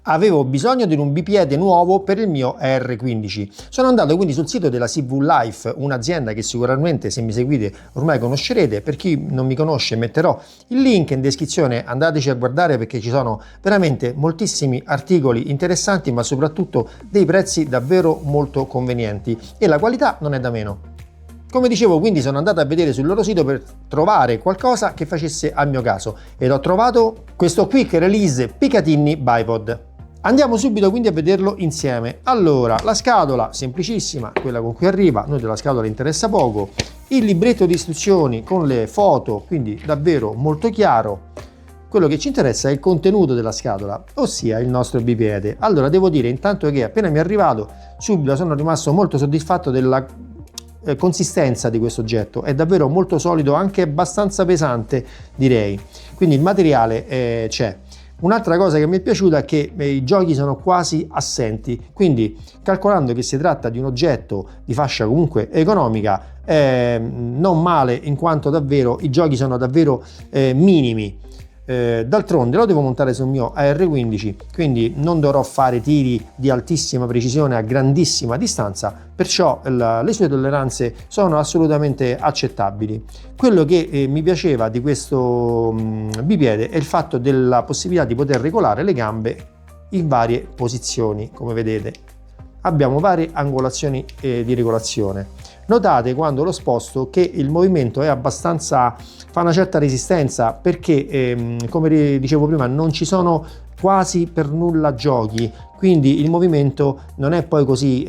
Avevo bisogno di un bipiede nuovo per il mio AR15. Sono andato quindi sul sito della CV Life, un'azienda che sicuramente, se mi seguite, ormai conoscerete. Per chi non mi conosce, metterò il link in descrizione, andateci a guardare perché ci sono veramente moltissimi articoli interessanti, ma soprattutto dei prezzi davvero molto convenienti e la qualità non è da meno. Come dicevo, quindi sono andato a vedere sul loro sito per trovare qualcosa che facesse al mio caso ed ho trovato questo Quick Release Picatinny Bipod. Andiamo subito quindi a vederlo insieme. Allora, la scatola semplicissima, quella con cui arriva, a noi della scatola interessa poco, il libretto di istruzioni con le foto, quindi davvero molto chiaro. Quello che ci interessa è il contenuto della scatola, ossia il nostro bipiede. Allora, devo dire intanto che appena mi è arrivato, subito sono rimasto molto soddisfatto della consistenza di questo oggetto. È davvero molto solido, anche abbastanza pesante direi, quindi il materiale c'è. Un'altra cosa che mi è piaciuta è che i giochi sono quasi assenti, quindi calcolando che si tratta di un oggetto di fascia comunque economica, non male, in quanto davvero i giochi sono davvero minimi. D'altronde lo devo montare sul mio AR15, quindi non dovrò fare tiri di altissima precisione a grandissima distanza, perciò le sue tolleranze sono assolutamente accettabili. Quello che mi piaceva di questo bipiede è il fatto della possibilità di poter regolare le gambe in varie posizioni. Come vedete abbiamo varie angolazioni di regolazione. Notate quando lo sposto che il movimento è abbastanza, fa una certa resistenza, perché come dicevo prima non ci sono quasi per nulla giochi, quindi il movimento non è poi così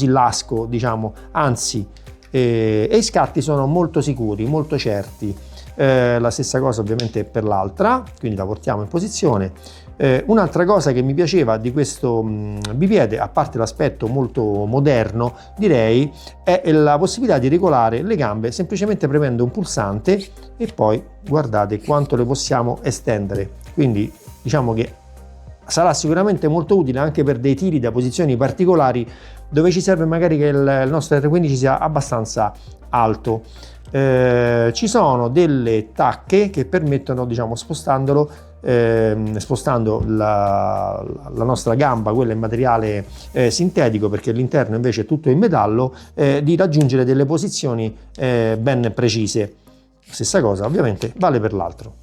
lasco, diciamo, anzi, e i scatti sono molto sicuri, molto certi. La stessa cosa ovviamente per l'altra, quindi la portiamo in posizione. Un'altra cosa che mi piaceva di questo bipiede, a parte l'aspetto molto moderno direi, è la possibilità di regolare le gambe semplicemente premendo un pulsante e poi guardate quanto le possiamo estendere. Quindi diciamo che sarà sicuramente molto utile anche per dei tiri da posizioni particolari dove ci serve magari che il nostro R15 sia abbastanza alto. Ci sono delle tacche che permettono, diciamo, spostando la nostra gamba, quella in materiale sintetico, perché all'interno invece è tutto in metallo, di raggiungere delle posizioni ben precise. Stessa cosa ovviamente vale per l'altro.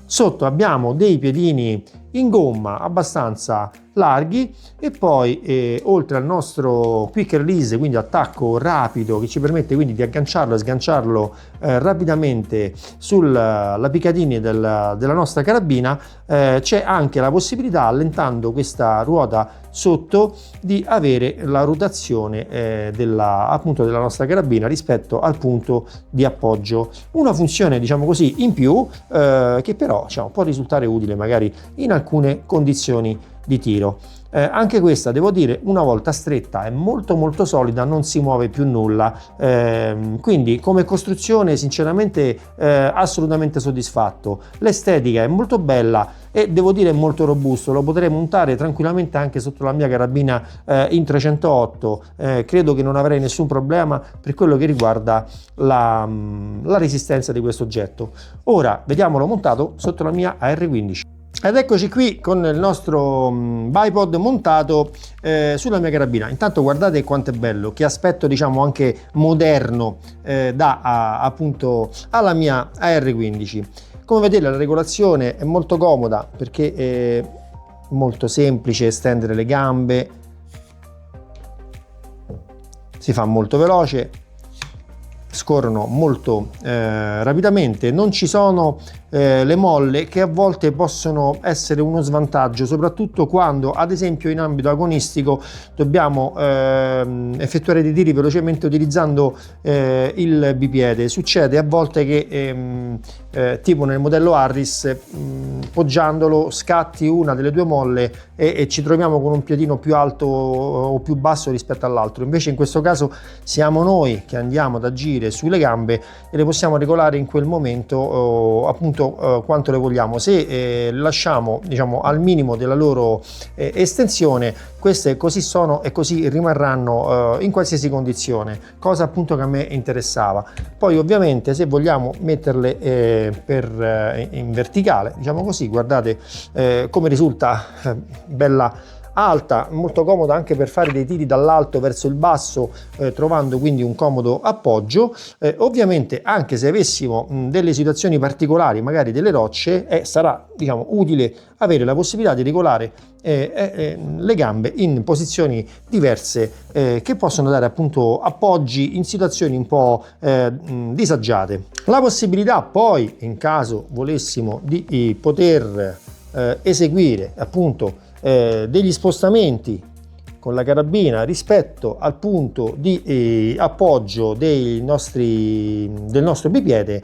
Sotto abbiamo dei piedini in gomma abbastanza larghi e poi oltre al nostro quick release, quindi attacco rapido che ci permette quindi di agganciarlo e sganciarlo rapidamente sulla Picatinny della nostra carabina, c'è anche la possibilità, allentando questa ruota sotto, di avere la rotazione appunto della nostra carabina rispetto al punto di appoggio. Una funzione, diciamo così, in più, che però, diciamo, può risultare utile magari in alcune condizioni di tiro. Anche questa, devo dire, una volta stretta è molto solida, non si muove più nulla, quindi come costruzione sinceramente assolutamente soddisfatto. L'estetica è molto bella e devo dire molto robusto, lo potrei montare tranquillamente anche sotto la mia carabina in 308. Credo che non avrei nessun problema per quello che riguarda la resistenza di questo oggetto. Ora vediamolo montato sotto la mia AR15. Ed eccoci qui con il nostro bipod montato sulla mia carabina. Intanto guardate quanto è bello, che aspetto, diciamo, anche moderno appunto alla mia AR15. Come vedete la regolazione è molto comoda perché è molto semplice estendere le gambe, si fa molto veloce, scorrono molto rapidamente, non ci sono le molle che a volte possono essere uno svantaggio, soprattutto quando ad esempio in ambito agonistico dobbiamo effettuare dei tiri velocemente utilizzando il bipiede. Succede a volte che tipo nel modello Harris, poggiandolo scatti una delle due molle e ci troviamo con un piedino più alto o più basso rispetto all'altro. Invece in questo caso siamo noi che andiamo ad agire dire sulle gambe e le possiamo regolare in quel momento appunto quanto le vogliamo. Se lasciamo diciamo al minimo della loro estensione, queste così sono e così rimarranno in qualsiasi condizione, cosa appunto che a me interessava. Poi ovviamente se vogliamo metterle in verticale, diciamo così, guardate come risulta bella alta, molto comoda anche per fare dei tiri dall'alto verso il basso, trovando quindi un comodo appoggio. Ovviamente anche se avessimo delle situazioni particolari, magari delle rocce, sarà diciamo utile avere la possibilità di regolare le gambe in posizioni diverse che possono dare appunto appoggi in situazioni un po' disagiate. La possibilità poi, in caso volessimo, di poter eseguire appunto degli spostamenti con la carabina rispetto al punto di appoggio del nostro bipiede,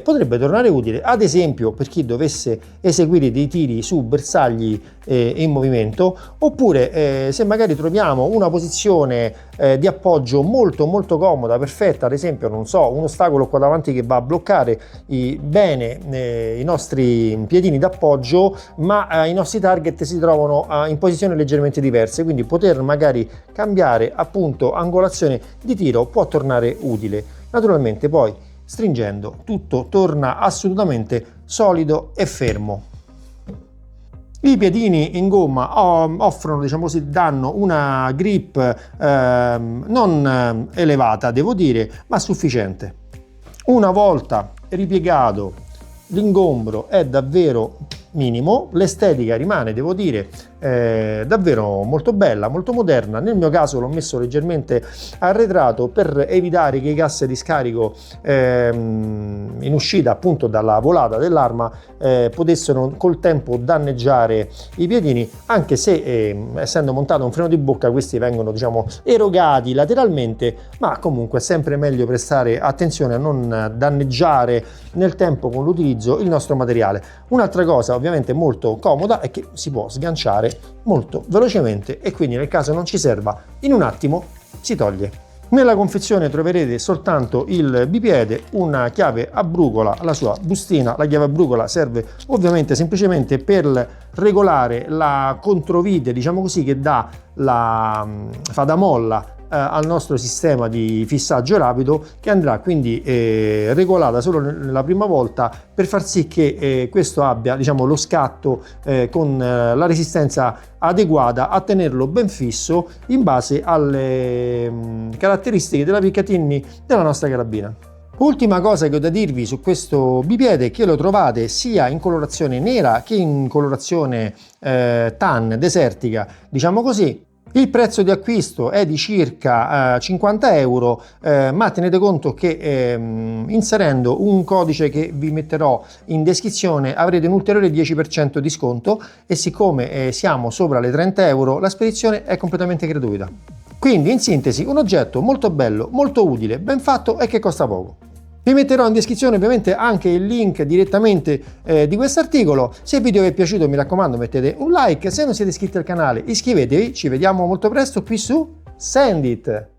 potrebbe tornare utile, ad esempio per chi dovesse eseguire dei tiri su bersagli in movimento, oppure se magari troviamo una posizione di appoggio molto comoda, perfetta, ad esempio non so, un ostacolo qua davanti che va a bloccare bene i nostri piedini d'appoggio, ma i nostri target si trovano in posizioni leggermente diverse, quindi poter magari cambiare appunto angolazione di tiro può tornare utile. Naturalmente poi stringendo tutto torna assolutamente solido e fermo. I piedini in gomma offrono, diciamo così, danno una grip non elevata, devo dire, ma sufficiente. Una volta ripiegato l'ingombro è davvero minimo, l'estetica rimane, devo dire, davvero molto bella, molto moderna. Nel mio caso l'ho messo leggermente arretrato per evitare che i gas di scarico in uscita appunto dalla volata dell'arma potessero col tempo danneggiare i piedini, anche se essendo montato un freno di bocca questi vengono diciamo erogati lateralmente, ma comunque è sempre meglio prestare attenzione a non danneggiare nel tempo con l'utilizzo il nostro materiale. Un'altra cosa ovviamente molto comoda è che si può sganciare molto velocemente e quindi nel caso non ci serva, in un attimo si toglie. Nella confezione troverete soltanto il bipiede, una chiave a brugola, la sua bustina. La chiave a brugola serve ovviamente semplicemente per regolare la controvite, diciamo così, che fa da molla al nostro sistema di fissaggio rapido, che andrà quindi regolata solo la prima volta per far sì che questo abbia diciamo lo scatto con la resistenza adeguata a tenerlo ben fisso in base alle caratteristiche della Picatinny della nostra carabina. Ultima cosa che ho da dirvi su questo bipiede è che lo trovate sia in colorazione nera che in colorazione tan desertica, diciamo così. Il prezzo di acquisto è di circa 50 euro, ma tenete conto che inserendo un codice che vi metterò in descrizione avrete un ulteriore 10% di sconto, e siccome siamo sopra le 30 euro la spedizione è completamente gratuita. Quindi in sintesi un oggetto molto bello, molto utile, ben fatto e che costa poco. Vi metterò in descrizione ovviamente anche il link direttamente di questo articolo. Se il video vi è piaciuto mi raccomando mettete un like, se non siete iscritti al canale iscrivetevi, ci vediamo molto presto qui su Sendit.